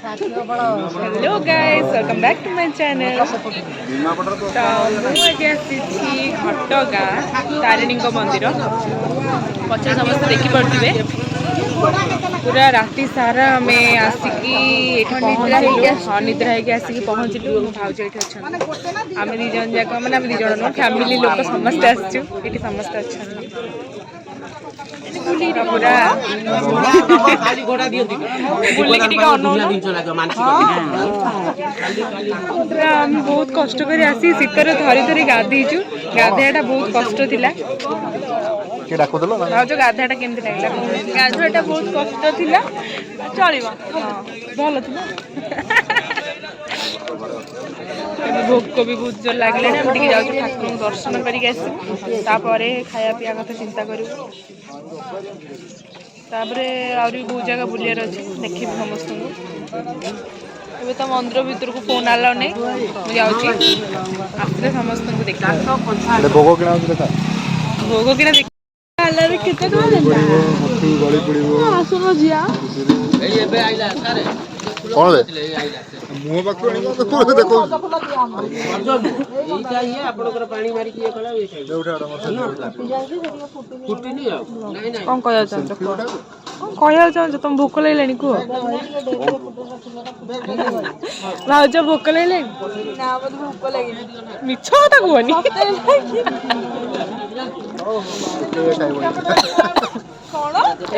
Hello guys welcome back to my channel. घटगाँ तारिणी मंदिर पचे समस्त देखी पड़े पूरा राति सारा आम आसिकी निद्रा है आसिक पहुँचलु। मो भाज ये अच्छा आम दीज जाक मैंने आम दीज नुह फैमिली लोग समस्ते आसमस्ते अच्छा पूरा बहुत कष्ट कर आसी शीतर थरी थरी गाधीचु। गाधेटा बहुत कष्ट थिला। गाधेटा केमती लगला? गाधेटा बहुत कष्ट थिला। चलिबो भल थिला। भोक भी बहुत जोर लगे ठाकुर दर्शन करके खाया पीया कथा चिंता करूँ। आहरी बहुत जगह बुलियार अच्छे देखी समस्त ए तो मंदिर भीतर को फोन आला नहीं मुझे समस्त को देखा भोग किना आसुन झिया कौन मुह पाखु देखो कौन कह चाहते तुम भोक लगे कह भाज भोक लगे भोक लगे मिछ कथा कहनी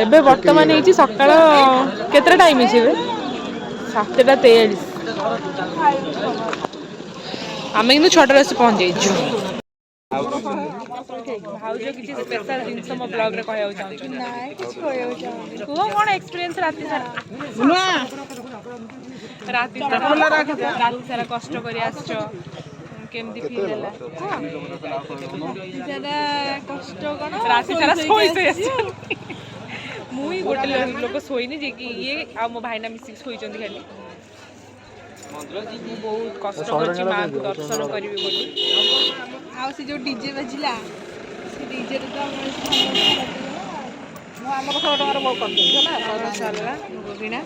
एबे वर्तमान होती सकाळ केतरा टाइम है 7:43 आम कि 6 आस पहुँच जाइए। भाज किसी स्पेशल जिनस मो ब्लॉग रे कहया चाहूँ कुह कौन एक्सपीरियंस राति सारा कष्ट कर केमती फील है कष्ट कौन राति सारा मुई गोटे लोक शोनी जे कि ये आ मो भाईना मिसिक शोचन खाली बहुत कष्ट कर माँ को दर्शन करी बोली जो डीजे बजिला से डीजे तो आम 100 टकर बहुत कर चलला गोविना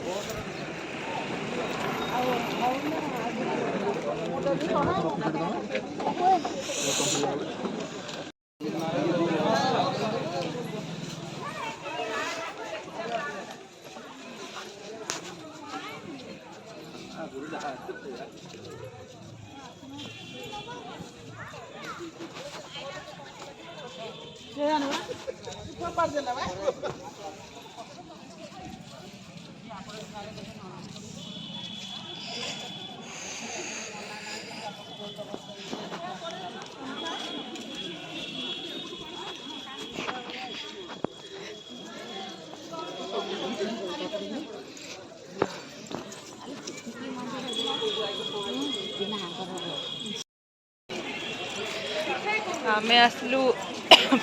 आमे आसलु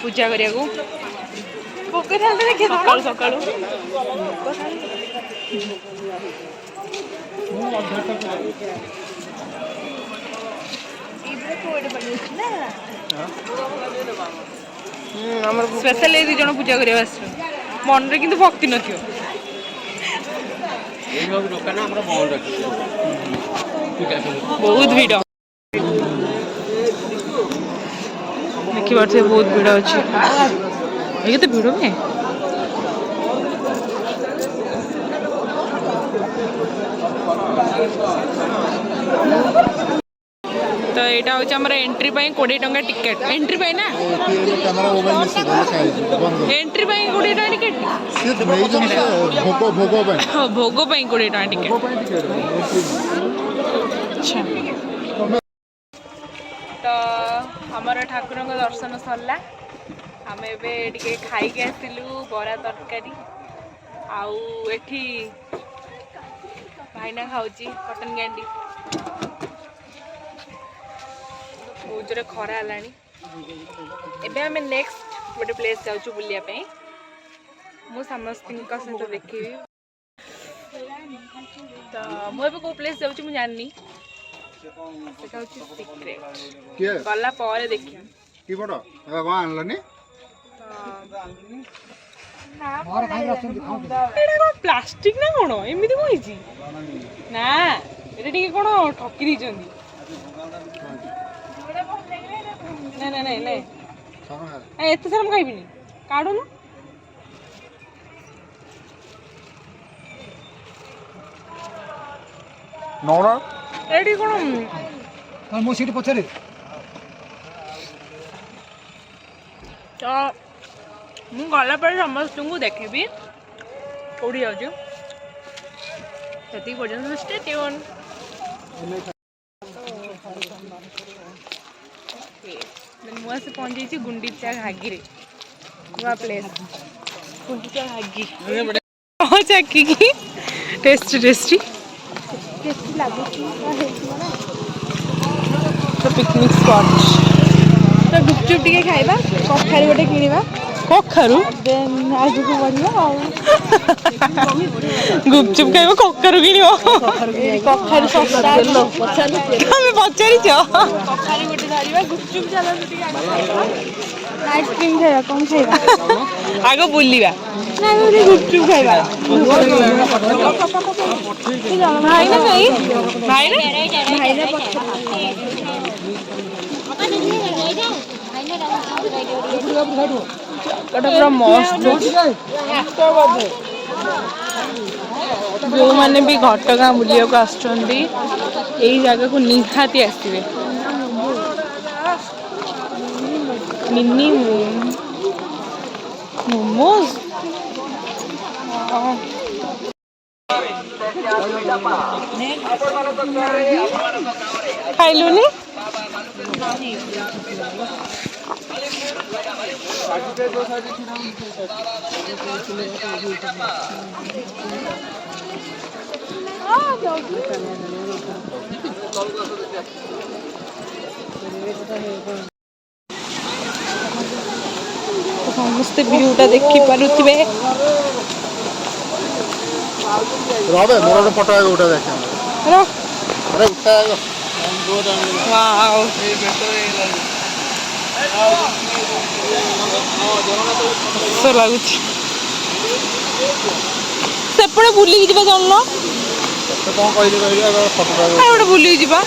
पूजा करिया को सकाळु सकाळु स्पेशल ए 2 जण पूजा करिया आस मन रे किंतु भक्ति नथियो बहुत भीड़ देखी पार्थे बहुत भीड़ अच्छे ये तो भीड़ में तो यहाँ हूँ एंट्री 20 टंका टिकेट एंट्री ना एंट्री 20 टंका टिकेट भोग 20 टंका टिकेट अच्छा तो हमार ठाकुर दर्शन सरला आम ए खाई आसलु बरा तरकारी आउ एठी भाईना खाऊची कटन कैंडी बहुत जोर खरा है एबे आम नेक्स्ट गोटे प्लेस जाऊँ बुलिया मु समस्त सहित देखी तो मुझे कौ प्लेस जाऊँ मुझे जाननी गला पर देखिए ପ୍ଲାଷ୍ଟିକ ନା କଣ ଏମିତି କହିଛି ନା ଏଟା ଟିକେ କଣ ଠକି ଦେଇଛନ୍ତି ନାଇଁ ନାଇଁ ନାଇଁ ନାଇଁ ଏତେ ସାରା ମୁଁ ଖାଇବିନି କାଢୁନୁ ଏଠି କଣ ମୋ ସିଟ୍ ପଛରେ ତ ମୁଁ ଗଲା ପରେ ସମସ୍ତଙ୍କୁ ଦେଖେଇବି କୋଉଠି ଯାଉଛି ସେତିକି ପର୍ଯ୍ୟନ୍ତ ଷ୍ଟେ ଟ୍ୟୁନ୍ ମୁଁ ଆସି ପହଞ୍ଚିଯାଇଛି ଗୁଣ୍ଡିଚା ଘାଗିରେ ନୂଆ place Gundicha Ghagi ଚାଖିକି tasty tasty ଲାଗୁଛି ପିକନିକ୍ ସ୍ପଟ୍ ତ ଗୁପଚୁପ୍ ଟିକେ ଖାଇବା କଖାରୁ ଗୋଟେ କିଣିବା କଖାରୁ ଦେନ୍ ଆଗକୁ ବଢିବା ଆଉ ଗୁପଚୁପ୍ ଖାଇବ କଖାରୁ କିଣିବ କଖାରୁ ଶସ୍ତା ତମେ ପଚାରିଛ କଖାରୁ ଗୋଟେ ଧରିବା ଗୁପଚୁପ୍ ଚାଲନ୍ତୁ ଟିକେ ଆଇସ୍କ୍ରିମ୍ ଖାଇବା କଣ ଖାଇବା ଆଗ ବୁଲିବା ନା ଗୋଟେ ଗୁପଚୁପ୍ ଖାଇବା ଭାଇନା ଭାଇ ଭାଇନା ଭାଇନା ପୁରା ମସ୍ତ ଯୋଉମାନେ ବି ଘଟଗାଁ ବୁଲିବାକୁ ଆସୁଛନ୍ତି ଏଇ ଜାଗାକୁ ନିହାତି ଆସିବେ ମିନି ମୋମୋଜ ଖାଇଲୁନି ସମସ୍ତେ ଭିଉଟା ଦେଖି ପାରୁଥିବେ ରବେ ମୋର ଗୋଟେ ଫଟୋ ଆଗ ଉଠା ଦେଖେ ଆରେ ଉଠା ଆଗ ୱାଓ ଲାଗୁଛି ସେପଟେ ବୁଲିକି ଯିବା ଚାଲୁନ କଣ କହିଲି କହିଲି ଫଟୋ ଗୋଟେ ବୁଲିକି ଯିବା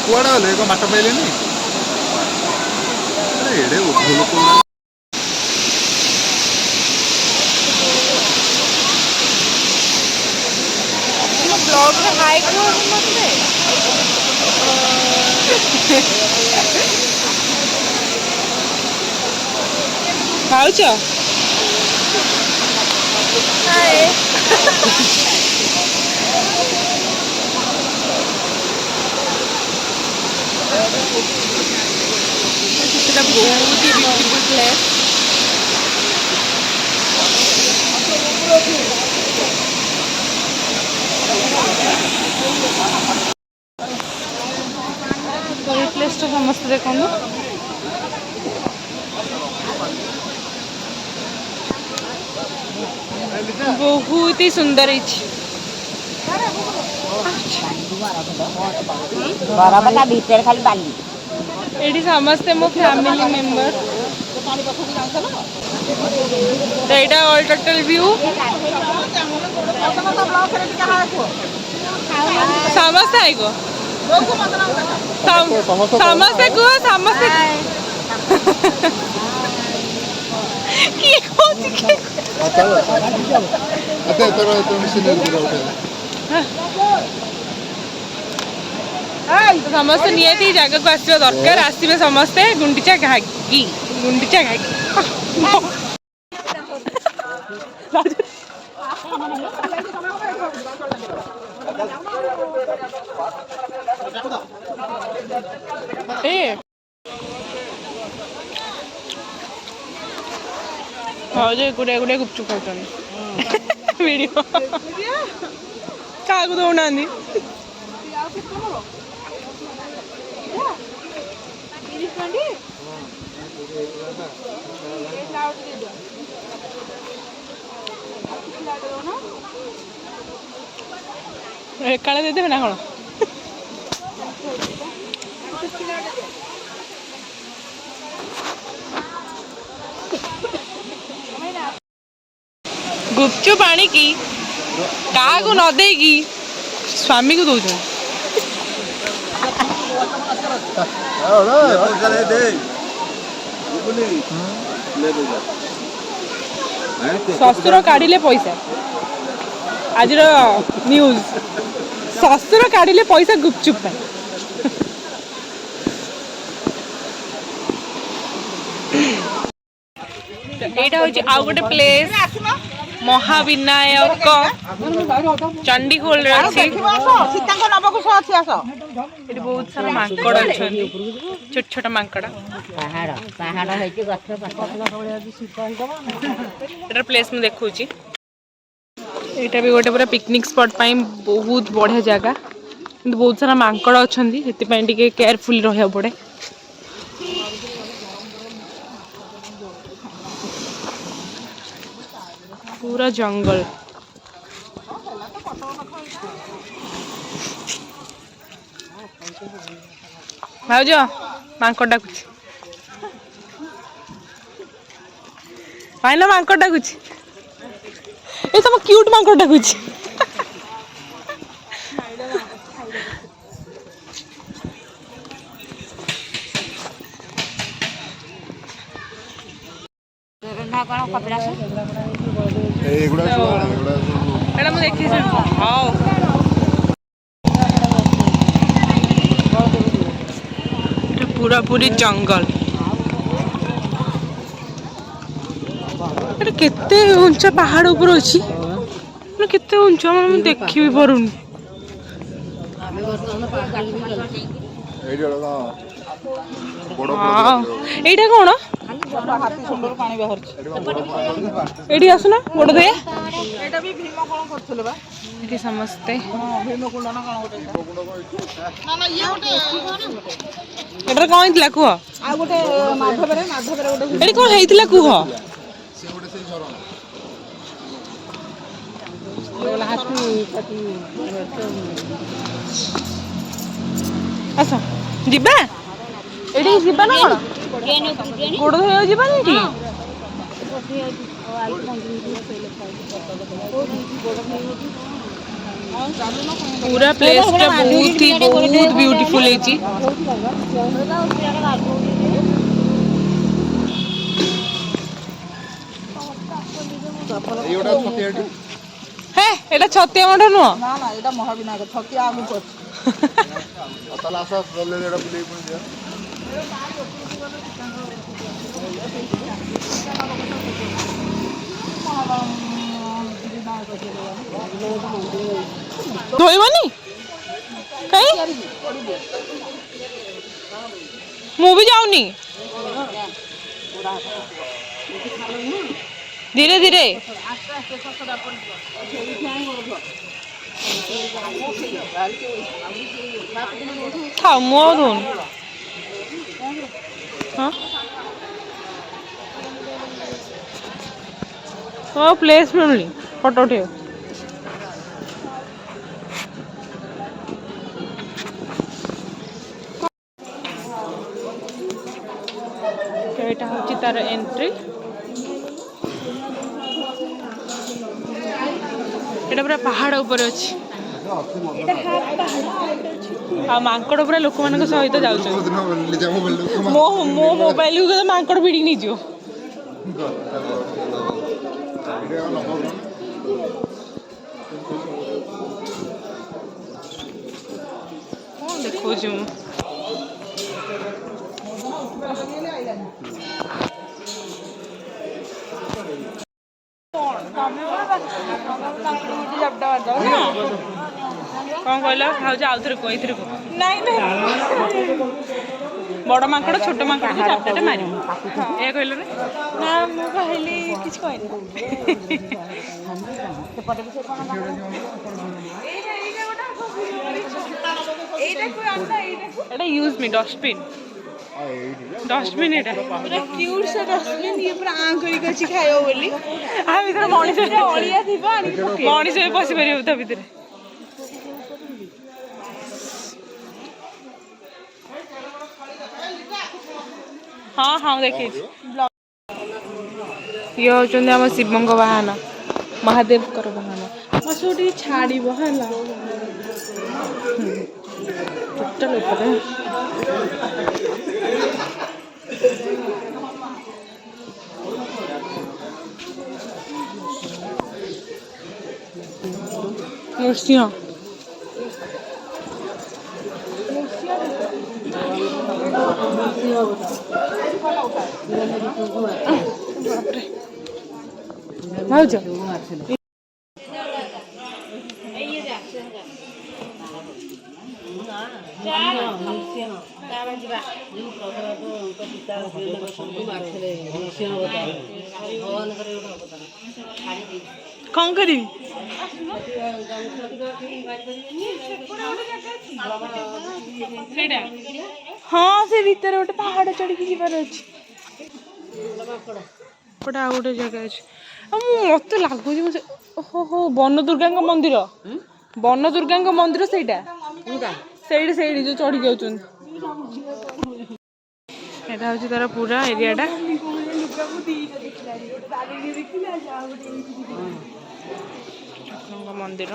କୁଆଡେ ଗଲେ କଣ ବାଟ ପାଇଲେନି ଏଡେ ଉଭ ଲୋକ ବ୍ଲଗରେ ହାଇ ଖାଉଛ ସେଟା ବହୁତ ହି ବ୍ୟୁଟିଫୁଲ ପ୍ଲେସ୍ ଏଇ ପ୍ଲେସଟା ସମସ୍ତେ ଦେଖନ୍ତୁ ବହୁତ ହି ସୁନ୍ଦର ହେଇଛି ଭିତରେ ଖାଲି ବାଲି ଏଠି ସମସ୍ତେ ମୋ ଫ୍ୟାମିଲି ମେମ୍ବର ଏଇଟା ଅଲ୍ ଟୋଟାଲ ଭ୍ୟୁ ସମସ୍ତେ ଆଇବ ସମସ୍ତେ କୁହ ସମସ୍ତେ କିଏ କହୁଛି ସମସ୍ତେ ନିହାତି ଜାଗାକୁ ଆସିବା ଦରକାର ଆସିବେ ସମସ୍ତେ ଗୁଣ୍ଡିଚା ଘାଗି ଗୁଡେ ଗୁପଚୁପ ଖାଉଛନ୍ତି ଭିଡିଓ କାହାକୁ ଦଉନାହାନ୍ତି ଏକାଳେ ଦେଇଦେବେ ନା କଣ गुपचुप आଣିकी काहाକୁ ନ ଦେଇକି स्वामी को दौन शशुर काढ़िले पैसा आज न्यूज शशुर काढ़िले पैसा गुपचुप एटा होची आउ गोटे प्लेस महाविनायक चंडीखोल रे अछि सीतांक नबकुश अछि आस एटी बहुत सारा मांकड़ अछन छोट छोट मांकड़ पहाड़ पहाड़ होइछि गछ एटा प्लेस में देखौची एटा भी गोटे पूरा पिकनिक स्पॉट पाई बहुत बढ़िया जगह किंतु बहुत सारा मांकड़ अछंती हेति पाई टिके केयरफुल रहया पड़े पूरा जंगल भाउज मांकड़ डाकुची भाईना मांकड़ डाकुची ए सब क्यूट मांकड़ डाकुची ना कोन कपड़ा एगुडा एटा मु देखि से हां एटा पूरा पूरी जंगल एटा केते ऊंचा पहाड़ ऊपर अछि ना केते ऊंचा हम देखि भी परुनी एटा कोन हाथी सुंदर पानी बाहर एटी आसुना गोड़ दे एटा भी भीम कोन करथले बा एटी समस्ते भीम कुंड ना कोन गोटे ना ना ये गोटे एटा कोन हितला कुह आ गोटे माधवरे गोटे एटी कोन हेतिला कुह से गोटे से झरण आस जिबा एटी जिबा ना कोन गोड़ धोय जिबा एटी पूरा प्लेस टा बहुत ब्यूटीफुल है जी एगुडा छतियाटी हे एटा छतिया मठ नुह ना ना एटा महाविनायक छतिया आगु को ताला आसा बोले एडा बुले पुनी जा धोइबनी कहीं मु भी जाऊनी धीरे धीरे था मु धोन हाँ प्लेस मिलनी फोटो उठे एटा होची तार एंट्री एटा पूरा पहाड़ ऊपर अछि आ मांकड़ पूरा लोक मान सहित जाउछ मो मोबाइल को मांकड़ भिड़ी नहीं जो देखो जो कौन कहल भाज आउ थे कही बड़ मांकड़ छोट मांकड़ चारटे मार ये कहल ना मुझे किसी कहना यूज मी डस्टबिन डस्टबिन एटा पूरा क्यूट से डस्टबिन ये पूरा आं करी कछि खायो बोली आ भीतर मणिष अलिया थिबा मणिष भी पसी परियो त भीतर हाँ हाँ देखिए ये होचंदे हम शिवंग वाहन महादेव कर बहाना मसो टी छाड़ीब हला टोटल ऊपर नृसिंह भाउज कौन करी हाँ से भीतर गोटे पहाड़ चढ़ी जीवार अच्छे आ गोटे जगह अच्छे मत लगुच हो हो बन दुर्गा मंदिर बन दुर्गा मंदिर सहीटा से जो चढ़ी जाऊँ यहाँ हूँ तार पूरा एरियाटा मंदिर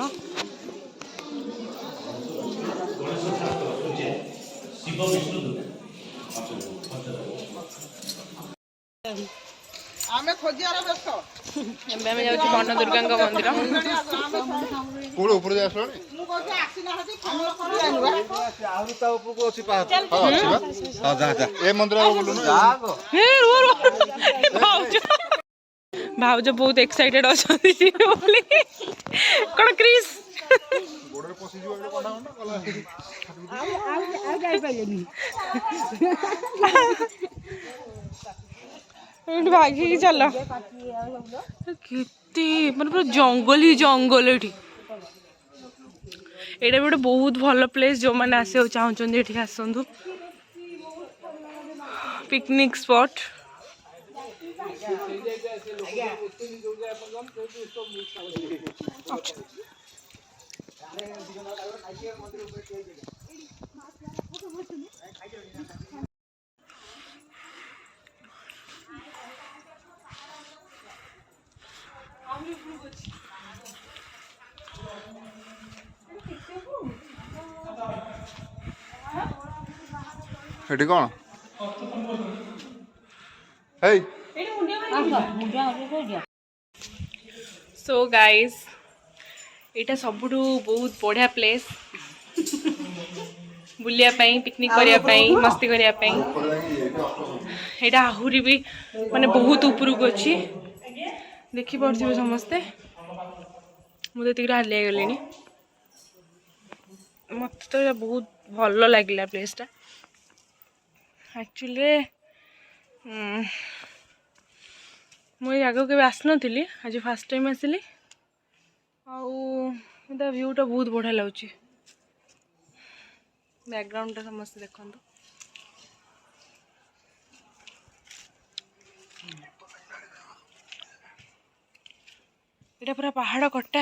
आमे खोजियार व्यस्त एबे हम जाउछी बन दुर्गा मंदिर कोड़ ऊपर जा आसलानी मु कहते आसिना हती फोन कर आनुवा आहुरी ता ऊपर को अछि पाहाच हां अछि बा हां जा जा ए मंदिर बोलु न जा हे रो भाउज बहुत एक्साइटेड अछंती जी बोली कोन क्रिस बोर्डर पसी जो एटा कोठा न कला आ जाई पाइलेनी भागी चल केते मतलब पूरा जंगल ही जंगल एठी एटा भी बहुत भल प्लेस जो मैंने आसे चाहते ये आसतु पिकनिक स्पॉट एटी कोन हेय सो गाइस एटा सबुठू बहुत बढ़िया प्लेस बुलिया पाई पिकनिक करिया पाई मस्ती करिया पाई एटा आहुरी भी माने बहुत ऊपर को अच्छी देखि पड़थिबे समस्ते मुझे तिकरा हालिया गलेनी मत तो बहुत भल लगिला प्लेसटा एक्चुअली मुझे जगह के आसनी आज फास्ट टाइम आसली आ व्यूटा बहुत बढ़िया लगुच बैकग्राउंड समस्त देखो यहाँ पूरा पहाड़ कटा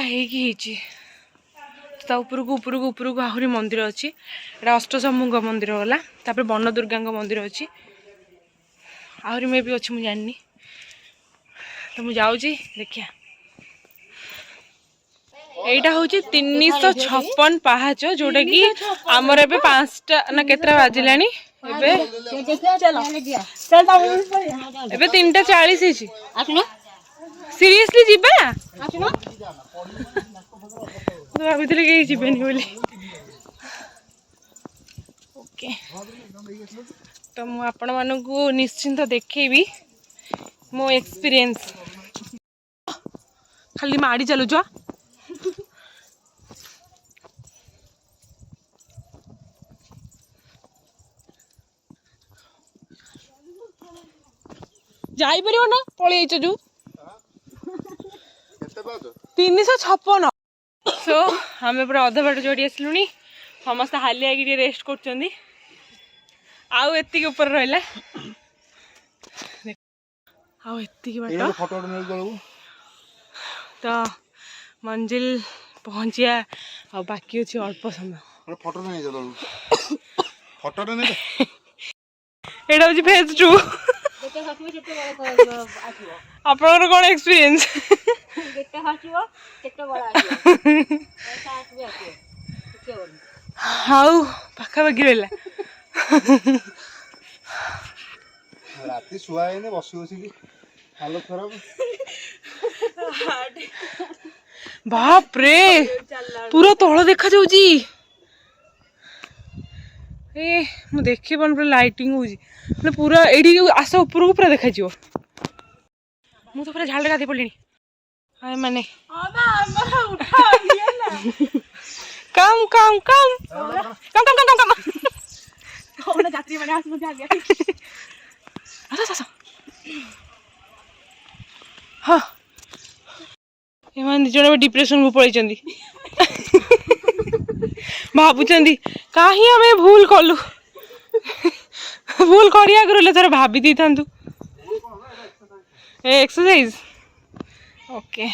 होता उपरको आहुरी मंदिर अच्छी एटा अष्टशंभु मंदिर गला तापर बन दुर्गा मंदिर अच्छी आहुरी मे भी अच्छी मुझे जानी तो मुझे जाऊँगी देखिया एटा हूँ 356 पहाच जोटा कि आमर एबे 5टा ना केतरा बाजिला एबे 3:40 सीरियसली जीबा भाभी कहीं जीवेनि बोली ओके तो मु आपण मानकु निश्चिंत देखेबी मो एक्सपीरियंस खाली माड़ी चलु जो जाई परियो ना पळी आइछ जो 356 सो हमें पूरा अधा बाट जोड़ी आसलुनी समस्त हालिया कि रेस्ट कर आउ एति ऊपर रहा आउ एति बाट तो मंजिल पहुंचिया आ बाकी अच्छे अल्प समय फोटो नहीं चलो फोटो नहीं एटा हूँ फेज 2 ଆପଣଙ୍କର କ'ଣ ଏକ୍ସପିରିଏନ୍ସ? ଆଉ ପାଖାପାଖି ରହିଲା। ରାତି ଶୁଆ ହେଇନି ବସି ବସିକି ହାଲତ ଖରାପ। ବାପରେ ପୁରା ତଳ ଦେଖାଯାଉଛି। ଏ ମୁଁ ଦେଖିପାରୁନି, ପୁରା ଲାଇଟିଂ ହଉଛି, ମାନେ ପୁରା ଏଇଠି ଆସ ଉପରକୁ ପୁରା ଦେଖାଯିବ। ମୁଁ ତ ପୁରା ଝାଳରେ ଗାଧେଇ ପଡ଼ିଲିଣି। ମାନେ କାମ କାମ କାମ କାମ କାମ କାମ କାମ ଯାତ୍ରୀ ମାନେ ଆସୁଛନ୍ତି ଆଜ୍ଞା। ହଁ ଏମାନେ ଦି ଜଣ ଡିପ୍ରେସନକୁ ପଳେଇଛନ୍ତି। ଭାବୁଛନ୍ତି କାହିଁ ଆମେ ଭୁଲ କଲୁ, ଭୁଲ କରିବା ଆଗରୁ ହେଲେ ଥରେ ଭାବି ଦେଇଥାନ୍ତୁ। Exercise okay.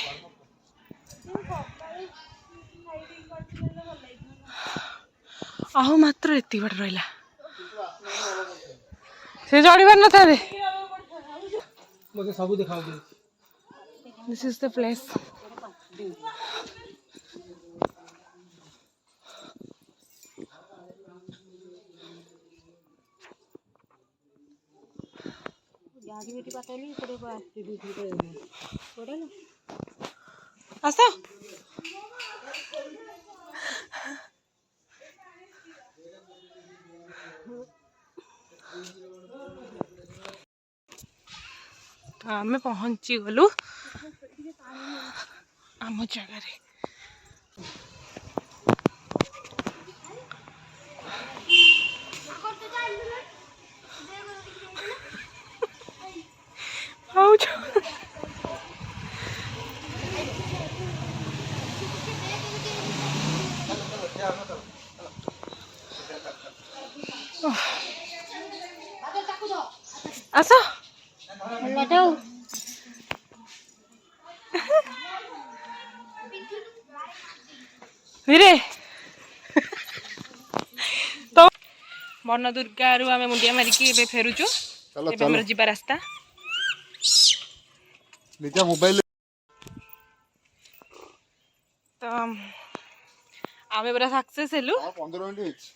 ଆଉ ମାତ୍ର ଏତିକି ବାଟ ରହିଲା, ସେ ଚଢି ପାରିନଥାନ୍ତେ। ସବୁ ଦେଖାଯାଉଛି। This is the place. ଆସ ଆମେ ପହଞ୍ଚି ଗଲୁ ଆମ ଜାଗାରେ। ଆସ ଧୀରେ ତ ବନ ଦୁର୍ଗାରୁ ଆମେ ମୁଣ୍ଡିଆ ମାରିକି ଏବେ ଫେରୁଛୁ। ଏବେ ଆମର ଯିବା ରାସ୍ତା। ନିଜ ମୋବାଇଲ ତ ଆମେ ପୁରା ସକ୍ସେସ୍ ହେଲୁ 15 ମିନିଟ୍ ହେଇଛି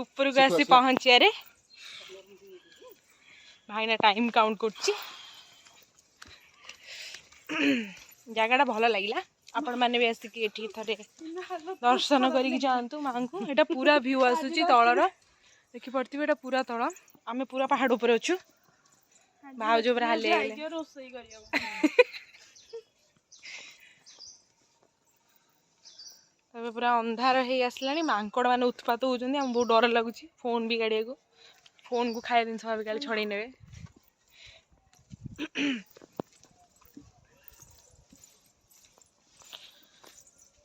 ଉପରକୁ ଆସି ପହଞ୍ଚିବାରେ। ଭାଇନା ଟାଇମ୍ କାଉଣ୍ଟ କରୁଛି। ଜାଗାଟା ଭଲ ଲାଗିଲା, ଆପଣମାନେ ବି ଆସିକି ଏଠି ଥରେ ଦର୍ଶନ କରିକି ଯାଆନ୍ତୁ ମାଙ୍କୁ। ଏଇଟା ପୁରା ଭ୍ୟୁ ଆସୁଛି ତଳର, ଦେଖିପାରୁଥିବେ ଏଇଟା ପୁରା ତଳ। ଆମେ ପୁରା ପାହାଡ଼ ଉପରେ ଅଛୁ। ଭାଉଜ ପୁରା ହାଲିଆ ରୋଷେଇ କରିବାକୁ। ଏବେ ପୁରା ଅନ୍ଧାର ହେଇ ଆସିଲାଣି, ମାଙ୍କଡ଼ ମାନେ ଉତ୍ପାତ ହଉଛନ୍ତି। ଆମକୁ ବହୁତ ଡର ଲାଗୁଛି ଫୋନ୍ ବି କାଢ଼ିବାକୁ। ଫୋନ୍କୁ ଖାଇବା ଜିନିଷ ଭାବି କାଲି ଛଡ଼େଇ ନେବେ।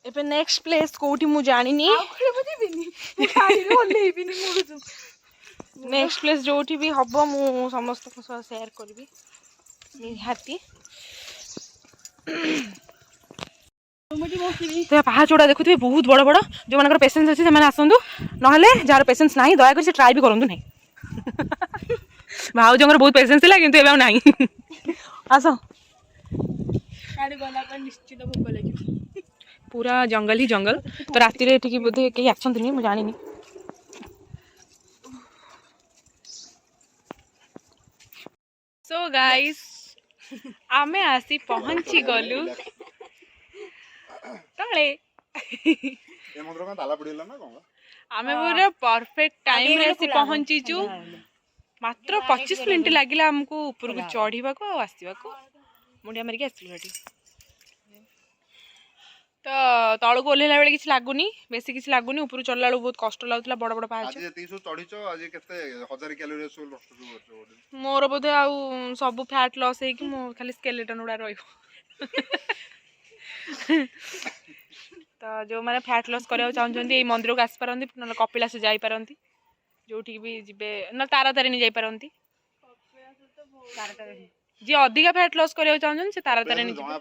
ଏବେ ନେକ୍ସଟ ପ୍ଲେସ୍ କୋଉଠି ମୁଁ ଜାଣିନି। ନେକ୍ସଟ ପ୍ଲେସ୍ ଯୋଉଠି ବି ହବ ମୁଁ ସମସ୍ତଙ୍କ ସହ ସେୟାର କରିବି ନିହାତି। ପାହାଚଗୁଡ଼ା ଦେଖୁଥିବେ ବହୁତ ବଡ଼ ବଡ଼। ଯେଉଁମାନଙ୍କର ପେସେନ୍ସ ଅଛି ସେମାନେ ଆସନ୍ତୁ, ନହେଲେ ଯାହାର ପେସେନ୍ସ ନାହିଁ ଦୟାକରି ସେ ଟ୍ରାଏ ବି କରନ୍ତୁ ନାହିଁ। ଭାଉଜଙ୍କର ବହୁତ ପେସେନ୍ସ ଥିଲା କିନ୍ତୁ ଏବେ ଆଉ ନାହିଁ। ଆସ ନିଶ୍ଚିତ ଭୋକ ଲାଗିବ। ପୁରା ଜଙ୍ଗଲ ହିଁ ଜଙ୍ଗଲ। ତ ରାତିରେ ଏଠିକି ବୋଧେ କେହି ଆସନ୍ତିନି, ମୁଁ ଜାଣିନି। ସୋ ଗାଇସ୍ ଆମେ ଆସି ପହଞ୍ଚି ଗଲୁ ତଳେ। ଆମେ ପୁରା ପରଫେକ୍ଟ ଟାଇମରେ ଆସି ପହଞ୍ଚିଛୁ। ମାତ୍ର 25 ମିନିଟ୍ ଲାଗିଲା ଆମକୁ ଉପରକୁ ଚଢ଼ିବାକୁ ଆଉ ଆସିବାକୁ। ମୁଣ୍ଡିଆ ମାରିକି ଆସିଲୁ ଏଠି। ତ ତଳକୁ ଓହ୍ଲେଇଲା ବେଳେ କିଛି ଲାଗୁନି, ବେଶୀ କିଛି ଲାଗୁନି। ଉପରୁ ଚଢିଲା ବେଳକୁ ବହୁତ କଷ୍ଟ ଲାଗୁଥିଲା, ବଡ଼ ବଡ଼ ପାହାଚ। ମୋର ବୋଧେ ଆଉ ସବୁ ଫ୍ୟାଟ୍ ଲସ୍ ହେଇକି ମୁଁ ଖାଲି ସ୍କେଲେଟନ୍ ଗୁଡ଼ା ରହିବ। ତ ଯେଉଁମାନେ ଫ୍ୟାଟ୍ ଲସ୍ କରିବାକୁ ଚାହୁଁଛନ୍ତି ଏଇ ମନ୍ଦିରକୁ ଆସିପାରନ୍ତି, ନହେଲେ କପିଳାସ ଯାଇପାରନ୍ତି। ଯୋଉଠିକି ବି ଯିବେ, ନହେଲେ ତାରାତାରିଣୀ ଯାଇପାରନ୍ତି। ଯିଏ ଅଧିକା ଫ୍ୟାଟ୍ ଲସ୍ କରିବାକୁ ଚାହୁଁଛନ୍ତି ସେ ତାରାତାରିଣୀ ଯିବେ।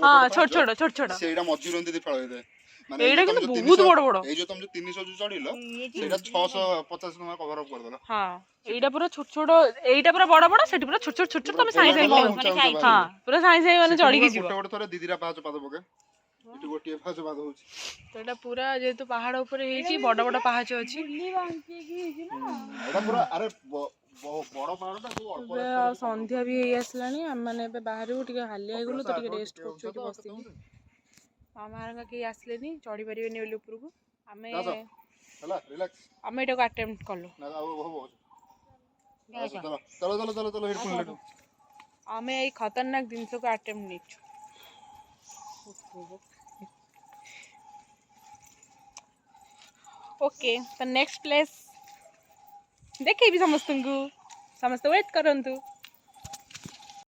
ହଁ ଛୋଟ ଛୋଟ ଛୋଟ ଛୋଟ ସେଇଟା ମଝିରୁ ଏମିତି ଫଳ ହେଇଥାଏ। ଏଇଟା କିନ୍ତୁ ବହୁତ ବଡ ବଡ। ଏଇ ଯୋଉ ତମେ ଯୋଉ 300 ଯୋଉ ଚଢିଲ ସେଇଟା 650 ଟଙ୍କା କଭର ଅପ୍ କରିଦେଲ। ହଁ ଏଇଟା ପୁରା ଛୋଟ ଛୋଟ, ଏଇଟା ପୁରା ବଡ ବଡ, ସେଠି ପୁରା ଛୋଟ ଛୋଟ ତମେ ସାଙ୍ଗେ ସାଙ୍ଗେ ପହଞ୍ଚ। ହଁ ପୁରା ସାଙ୍ଗେ ସାଙ୍ଗେ ମାନେ ଚଢିକି ଯିବ। ଗୋଟେ ଥରେ ଦିଦିରା ପାହାଚ ପାଦ ପକେ, ଏଠି ଗୋଟିଏ ପାହାଚ ପାଦ ହଉଛି। ତ ଏଇଟା ପୁରା ଯେହେତୁ ପାହାଡ ଉପରେ ହେଇଛି, ବଡ ବଡ ପାହାଚ ଅଛି। ଏଇଟା ପୁରା ଆରେ ବଡ ପାହାଡଟା ସବୁ ଅଳ୍ପ ଏବେ ସନ୍ଧ୍ୟା ବି ହେଇ ଆସିଲାଣି, ଆମେମାନେ ଏବେ ବାହାରିବୁ, ଟିକେ ହାଲିଆ ହେଇଗଲୁ ତ ଟିକେ ରେଷ୍ଟ କରୁଛୁ ଏଠି ବସିକି। ମାମା ହେରିକା କେହି ଆସିଲେନି, ଚଢି ପାରିବେନି ବୋଲି ଉପରକୁ। ଆମେ ହେଲା ରିଲାକ୍ସ। ଆମେ ଏଟାକୁ ଆଟେମ୍ପ୍ଟ କଲୁ। ନା ଆଉ ହବ ଚलो ହେଡଫୋନ ଲେଟୁ। ଆମେ ଏଇ ଖତରନାକ ଜିନିଷକୁ ଆଟେମ୍ପ୍ଟ ନେଇଛୁ। ओके तो नेक्स्ट प्लेस देखेबी समस्तଙ୍କୁ, ସମସ୍ତେ ୱେଟ୍ କରନ୍ତୁ।